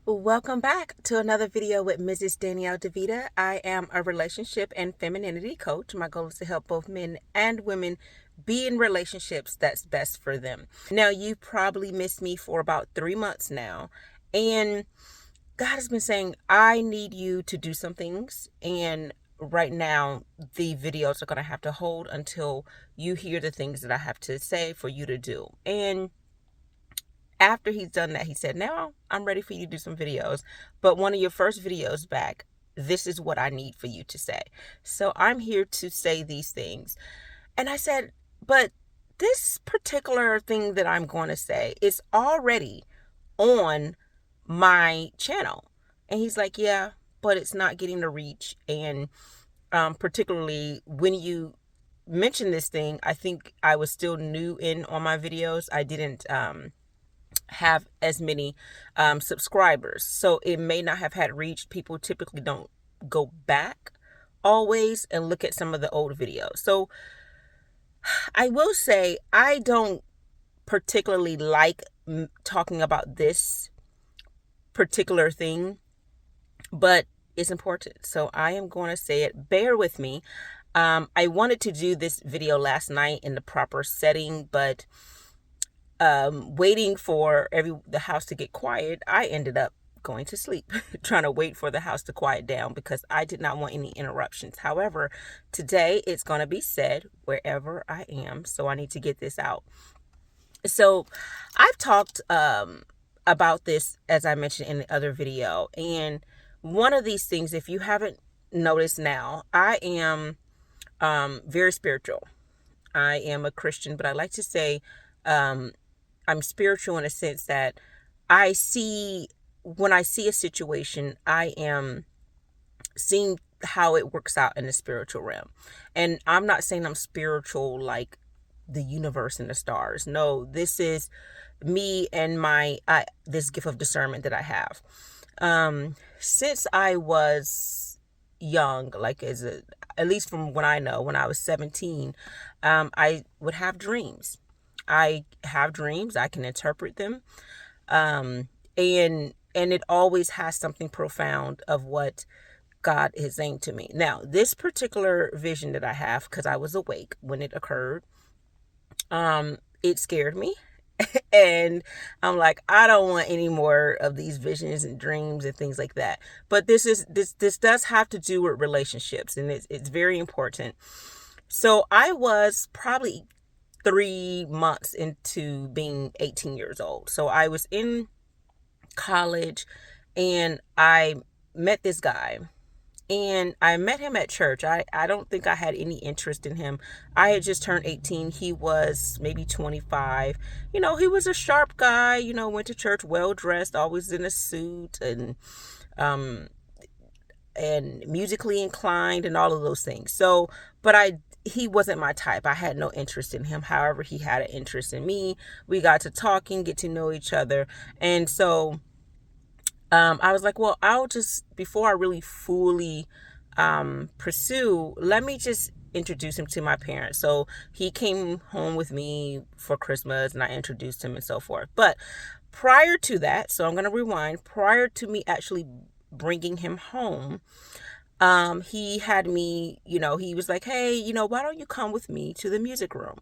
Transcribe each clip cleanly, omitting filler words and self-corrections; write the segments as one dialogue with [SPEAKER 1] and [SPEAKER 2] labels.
[SPEAKER 1] Welcome back to another video with Mrs. Danielle DeVita. I am a relationship and femininity coach. My goal is to help both men and women be in relationships that's best for them. Now, you probably missed me for about 3 months now, and God has been saying, I need you to do some things, and right now the videos are going to have to hold until you hear the things that I have to say for you to do. And after he's done that, he said, now I'm ready for you to do some videos. But one of your first videos back, this is what I need for you to say. So I'm here to say these things. And I said, but this particular thing that I'm going to say is already on my channel. And he's like, yeah, but it's not getting the reach. And particularly when you mentioned this thing, I think I was still new in on my videos. I didn't have as many subscribers, so it may not have had reached. People typically don't go back always and look at some of the old videos. So I will say I don't particularly like talking about this particular thing, but it's important, so I am going to say it. Bear with me. I wanted to do this video last night in the proper setting, but waiting for the house to get quiet, I ended up going to sleep trying to wait for the house to quiet down because I did not want any interruptions. However, today it's going to be said wherever I am, so I need to get this out. So I've talked about this, as I mentioned in the other video, and one of these things, if you haven't noticed now, I am very spiritual. I am a Christian, but I like to say I'm spiritual in a sense that when I see a situation, I am seeing how it works out in the spiritual realm. And I'm not saying I'm spiritual like the universe and the stars. No, this is me and this gift of discernment that I have. Since I was young, like at least from when I know, when I was 17, I would have dreams. I have dreams. I can interpret them. And it always has something profound of what God is saying to me. Now, this particular vision that I have, because I was awake when it occurred, it scared me. And I'm like, I don't want any more of these visions and dreams and things like that. But this does have to do with relationships, and it's very important. So I was probably 3 months into being 18 years old. So I was in college and I met this guy, and I met him at church. I don't think I had any interest in him. I had just turned 18. He was maybe 25. He was a sharp guy, went to church well dressed, always in a suit, and musically inclined and all of those things. So, but he wasn't my type. I had no interest in him. However, he had an interest in me. We got to talking, get to know each other. And so I was like, well, before I really fully pursue, let me just introduce him to my parents. So he came home with me for Christmas and I introduced him and so forth. But prior to that, so I'm going to rewind, prior to me actually bringing him home, he had me, he was like, hey, why don't you come with me to the music room?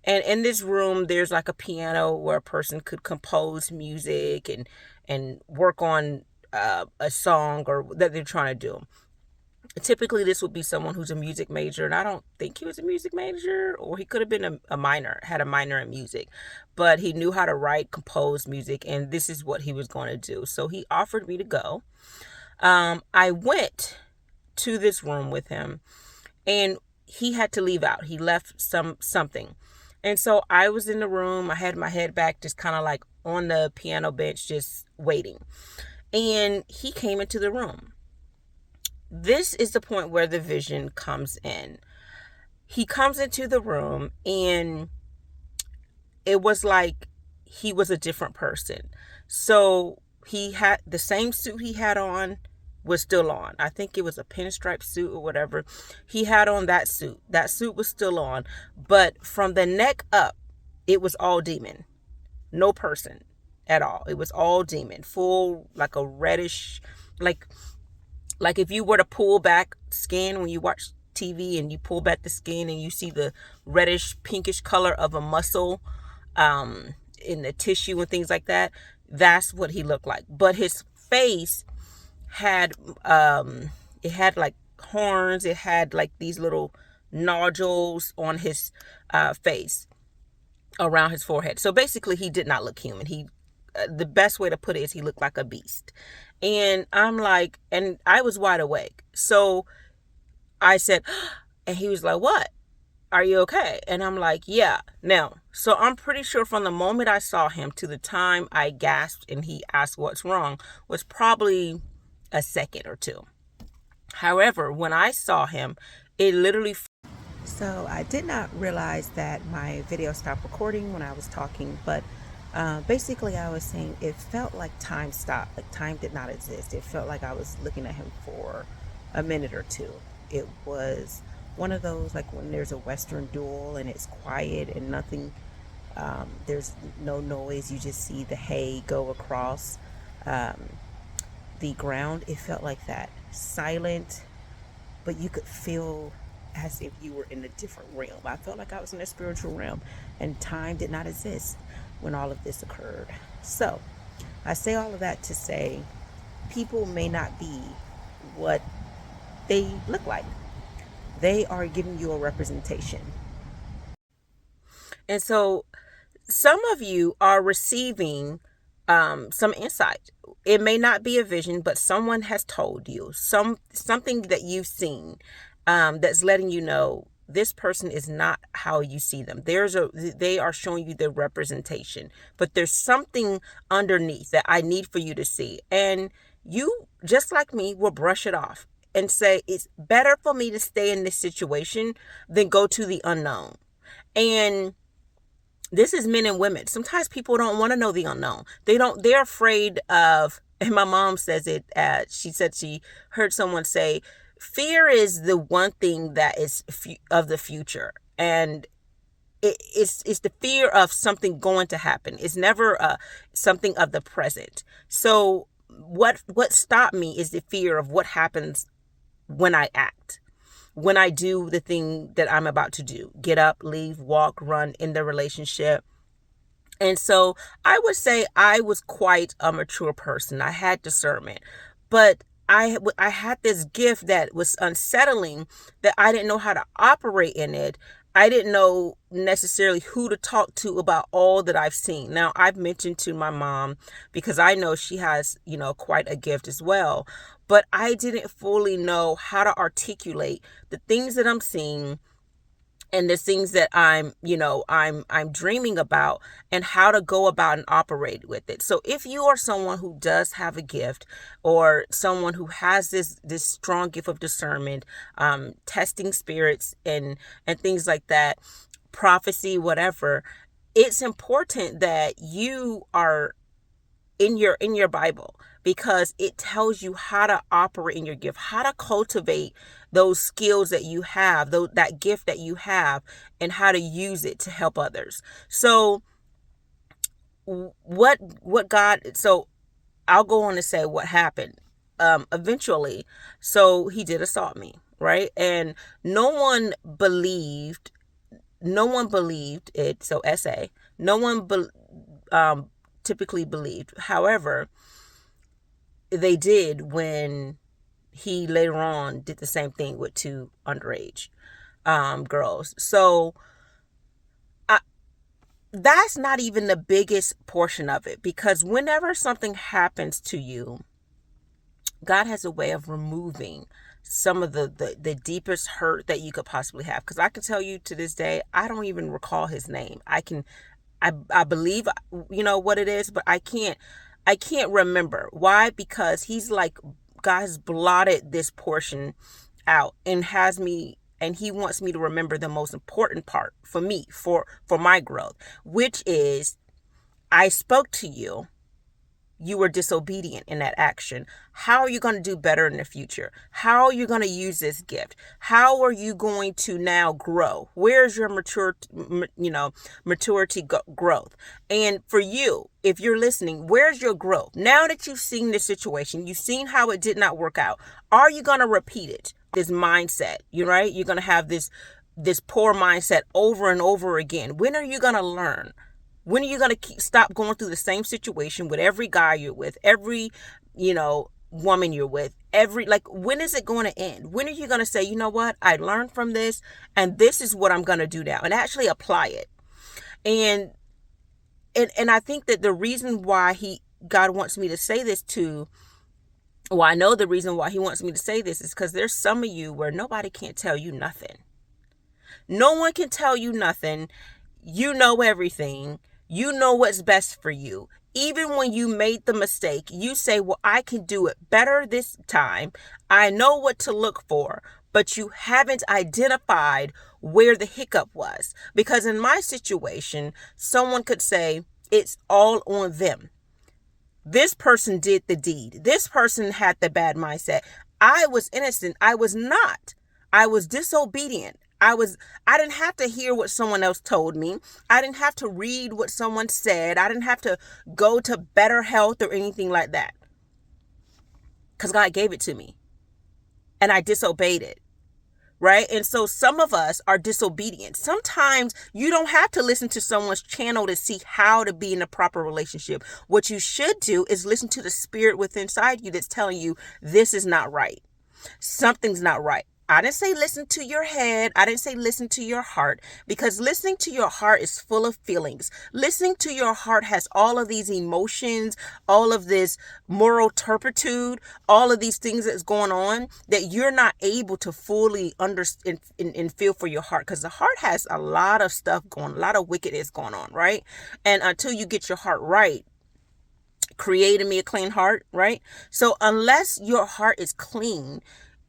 [SPEAKER 1] And in this room, there's like a piano where a person could compose music and work on a song or that they're trying to do. Typically, this would be someone who's a music major, and I don't think he was a music major, or he could have been a minor, had a minor in music, but he knew how to write, compose music, and this is what he was going to do. So he offered me to go. I went to this room with him, and he had to leave out. He left something. And so I was in the room. I had my head back, just kind of like on the piano bench, just waiting. And he came into the room. This is the point where the vision comes in. He comes into the room, and it was like he was a different person. So he had the same suit he had on was still on. I think it was a pinstripe suit or whatever. He had on that suit. That suit was still on. But from the neck up, it was all demon. No person. at all. It was all demon, full, like a reddish, like if you were to pull back skin when you watch TV and you pull back the skin and you see the reddish pinkish color of a muscle in the tissue and things like that. That's what he looked like. But his face had it had like horns. It had like these little nodules on his face around his forehead. So basically, he did not look human. The best way to put it is he looked like a beast. And I'm like, and I was wide awake. So I said, and he was like, "What? Are you okay?" And I'm like, "Yeah." Now, so I'm pretty sure from the moment I saw him to the time I gasped and he asked what's wrong was probably a second or two. However, when I saw him, it literally. So I did not realize that my video stopped recording when I was talking, but basically I was saying it felt like time stopped, like time did not exist. It felt like I was looking at him for a minute or two. It was one of those, like when there's a Western duel and it's quiet and nothing, there's no noise, you just see the hay go across the ground. It felt like that, silent, but you could feel as if you were in a different realm. I felt like I was in a spiritual realm, and time did not exist when all of this occurred. So I say all of that to say people may not be what they look like. They are giving you a representation. And so some of you are receiving some insight. It may not be a vision, but someone has told you something that you've seen that's letting you know this person is not how you see them. They are showing you their representation, but there's something underneath that I need for you to see. And you, just like me, will brush it off and say, it's better for me to stay in this situation than go to the unknown. And this is men and women. Sometimes people don't want to know the unknown. They're afraid of, and my mom says it, she said she heard someone say, fear is the one thing that is of the future. And it's the fear of something going to happen. It's never something of the present. So what stopped me is the fear of what happens when I act, when I do the thing that I'm about to do, get up, leave, walk, run in the relationship. And so I would say I was quite a mature person. I had discernment, but I had this gift that was unsettling, that I didn't know how to operate in it. I didn't know necessarily who to talk to about all that I've seen. Now, I've mentioned to my mom because I know she has, quite a gift as well. But I didn't fully know how to articulate the things that I'm seeing and the things that I'm dreaming about, and how to go about and operate with it. So if you are someone who does have a gift, or someone who has this strong gift of discernment, testing spirits and things like that, prophecy, whatever, it's important that you are in your Bible, because it tells you how to operate in your gift, how to cultivate those skills that you have, that gift that you have, and how to use it to help others. So so I'll go on to say what happened eventually. So he did assault me, right? And no one believed it. So SA, no one typically believed. However, they did when he later on did the same thing with 2 underage girls. So that's not even the biggest portion of it, because whenever something happens to you, God has a way of removing some of the deepest hurt that you could possibly have. Because I can tell you, to this day, I don't even recall his name. I believe what it is, but I can't remember. Why? Because he's like, God has blotted this portion out and he wants me to remember the most important part for me, for my growth, which is, I spoke to you you were disobedient in that action? How are you going to do better in the future? How are you going to use this gift? How are you going to now grow? Where's your maturity growth? And for you, if you're listening, where's your growth? Now that you've seen this situation, you've seen how it did not work out. Are you going to repeat it? This mindset, right? You're going to have this poor mindset over and over again. When are you going to learn? When are you going to stop going through the same situation with every guy you're with, every, woman you're with, when is it going to end? When are you going to say, you know what? I learned from this and this is what I'm going to do now, and actually apply it. And I think that the reason why God wants me to say this I know the reason why he wants me to say this is because there's some of you where nobody can't tell you nothing. No one can tell you nothing. You know everything. You know what's best for you. Even when you made the mistake, you say, well, I can do it better this time. I know what to look for, but you haven't identified where the hiccup was. Because in my situation, someone could say it's all on them. This person did the deed. This person had the bad mindset. I was innocent. I was not. I was disobedient. I didn't have to hear what someone else told me. I didn't have to read what someone said. I didn't have to go to Better Health or anything like that. Because God gave it to me. And I disobeyed it. Right? And so some of us are disobedient. Sometimes you don't have to listen to someone's channel to see how to be in a proper relationship. What you should do is listen to the spirit within inside you that's telling you this is not right. Something's not right. I didn't say listen to your head. I didn't say listen to your heart, because listening to your heart is full of feelings. Listening to your heart has all of these emotions, all of this moral turpitude, all of these things that's going on that you're not able to fully understand and feel for your heart, because the heart has a lot of stuff going, a lot of wickedness going on, right? And until you get your heart right, create in me a clean heart, right? So unless your heart is clean,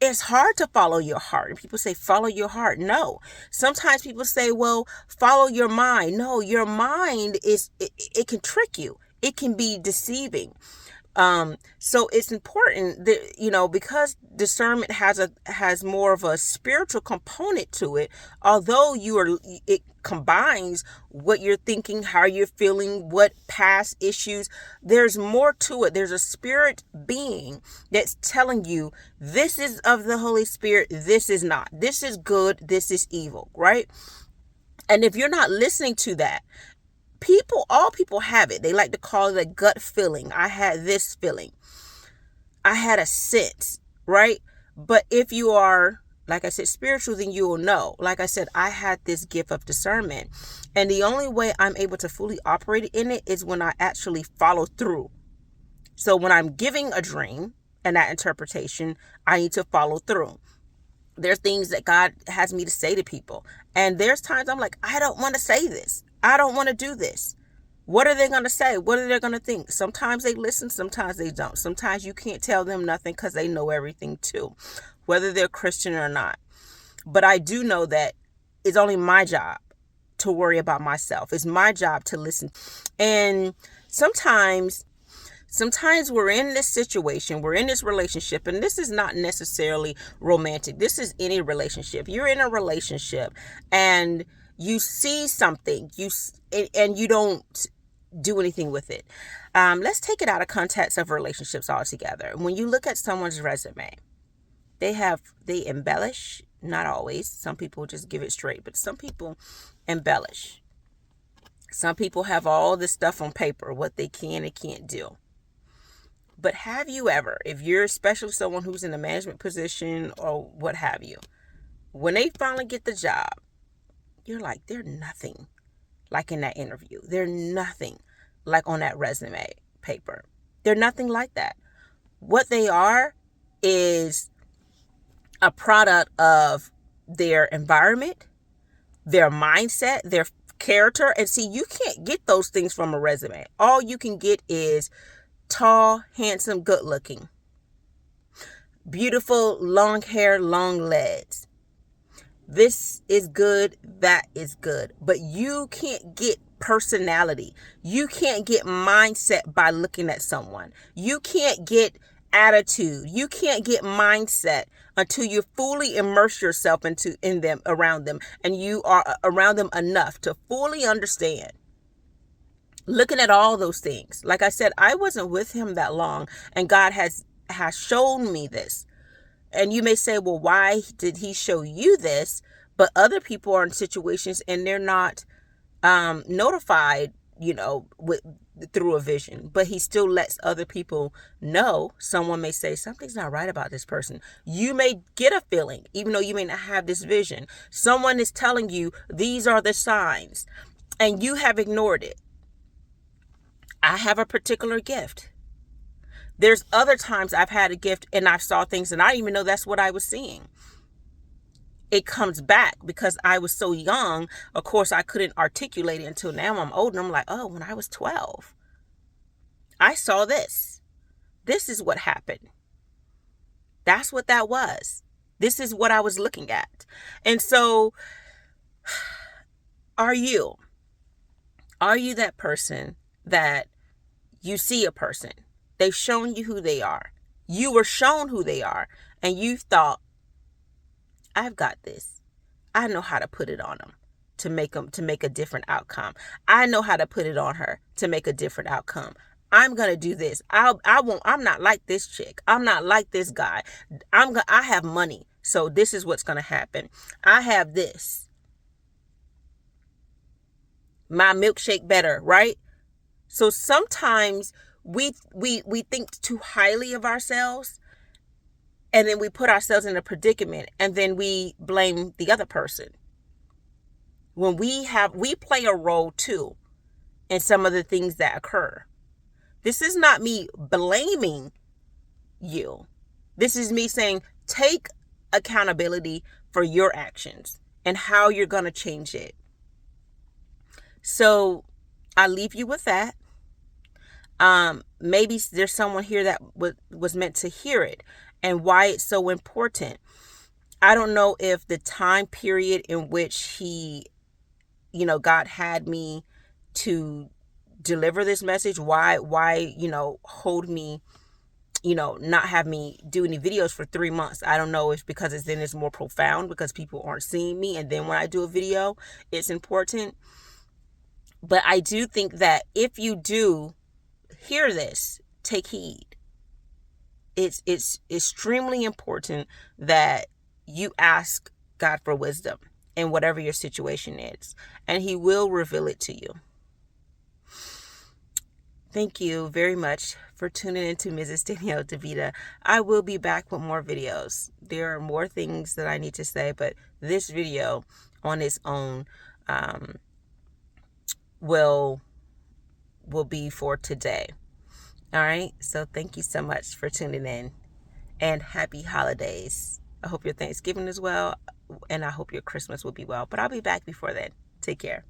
[SPEAKER 1] it's hard to follow your heart. And people say, follow your heart. No. Sometimes people say, well, follow your mind. No, your mind it can trick you. It can be deceiving. So it's important that, because discernment has more of a spiritual component to it, although it combines what you're thinking, how you're feeling, what past issues, there's more to it. There's a spirit being that's telling you this is of the Holy Spirit. This is not. This is good. This is evil, right? And if you're not listening to that, all people have it. They like to call it a gut feeling. I had this feeling. I had a sense, right? But if you are, like I said, spiritual, then you will know. Like I said, I had this gift of discernment. And the only way I'm able to fully operate in it is when I actually follow through. So when I'm giving a dream and that interpretation, I need to follow through. There's things that God has me to say to people. And there's times I'm like, I don't want to say this. I don't want to do this. What are they going to say? What are they going to think? Sometimes they listen, sometimes they don't. Sometimes you can't tell them nothing because they know everything too, whether they're Christian or not. But I do know that it's only my job to worry about myself. It's my job to listen. And sometimes we're in this situation, we're in this relationship, and this is not necessarily romantic. This is any relationship. You're in a relationship and you see something, and you don't do anything with it. Let's take it out of context of relationships altogether. When you look at someone's resume, they embellish, not always. Some people just give it straight, but some people embellish. Some people have all this stuff on paper, what they can and can't do. But have you ever, if you're especially someone who's in a management position or what have you, when they finally get the job, you're like, they're nothing like in that interview. They're nothing like on that resume paper. They're nothing like that. What they are is a product of their environment, their mindset, their character. And see, you can't get those things from a resume. All you can get is tall, handsome, good looking, beautiful, long hair, long legs. This is good, that is good. But you can't get personality. You can't get mindset by looking at someone. You can't get attitude. You can't get mindset until you fully immerse yourself in them, around them, and you are around them enough to fully understand. Looking at all those things. Like I said, I wasn't with him that long, and God has shown me this. And you may say, well, why did he show you this? But other people are in situations and they're not notified, through a vision. But he still lets other people know. Someone may say, something's not right about this person. You may get a feeling, even though you may not have this vision. Someone is telling you, these are the signs, and you have ignored it. I have a particular gift. There's other times I've had a gift and I saw things and I didn't even know that's what I was seeing. It comes back because I was so young. Of course, I couldn't articulate it until now I'm older. I'm like, oh, when I was 12, I saw this. This is what happened. That's what that was. This is what I was looking at. And so, are you that person that you see a person? They've shown you who they are. You were shown who they are. And you thought, I've got this. I know how to put it on them to make a different outcome. I know how to put it on her to make a different outcome. I'm going to do this. I'm not like this chick. I'm not like this guy. I have money. So this is what's going to happen. I have this. My milkshake better, right? So sometimes we think too highly of ourselves, and then we put ourselves in a predicament, and then we blame the other person. When we play a role too in some of the things that occur. This is not me blaming you. This is me saying, take accountability for your actions and how you're going to change it. So I leave you with that. Maybe there's someone here that was meant to hear it and why it's so important. I don't know if the time period in which God had me to deliver this message, why, hold me, not have me do any videos for 3 months. I don't know if because it's more profound because people aren't seeing me. And then when I do a video, it's important. But I do think that if you do hear this, take heed. It's extremely important that you ask God for wisdom in whatever your situation is, and he will reveal it to you. Thank you very much for tuning into Mrs. Danielle DeVita. I will be back with more videos. There are more things that I need to say, but this video on its own will be for today. All right. So thank you so much for tuning in, and happy holidays. I hope your Thanksgiving is well, and I hope your Christmas will be well, but I'll be back before then. Take care.